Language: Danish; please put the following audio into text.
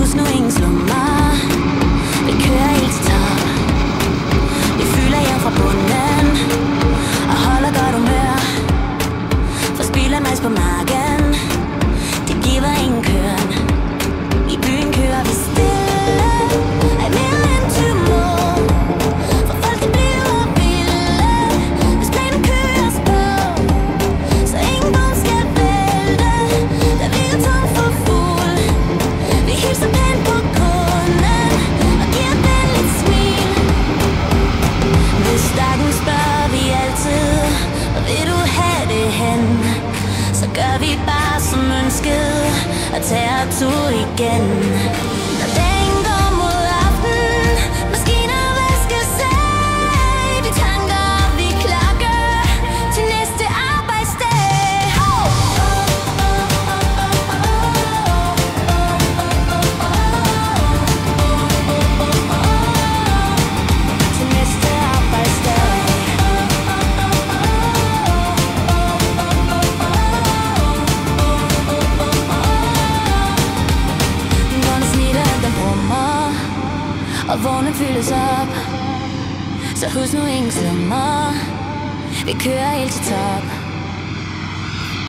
husk nu ingen slår mig. Vi kører helt til top. Vi fylder hjem fra bunden og holder godt humør. For spiller majs på marken, det giver ingen køren. I byen kører vi stille, ej mere end 20 mål. For folk de bliver vilde, hvis planen køres på. Så ingen bom skal vælte, da vi er tom for fuld. Vi hilser pænt på kunden og giver et venligt smil. Hvis stakken spørger vi altid, hvor vil du have det hen? Så gør vi bare som ønsket og tager tur igen. Når dagen går mod aften, maskiner vaskes af. Vi tanker og vi klokker til næste arbejdsdag. Til næste arbejdsdag. Og vognen fyldes op, så husk nu ingen slummer. Vi kører helt til top.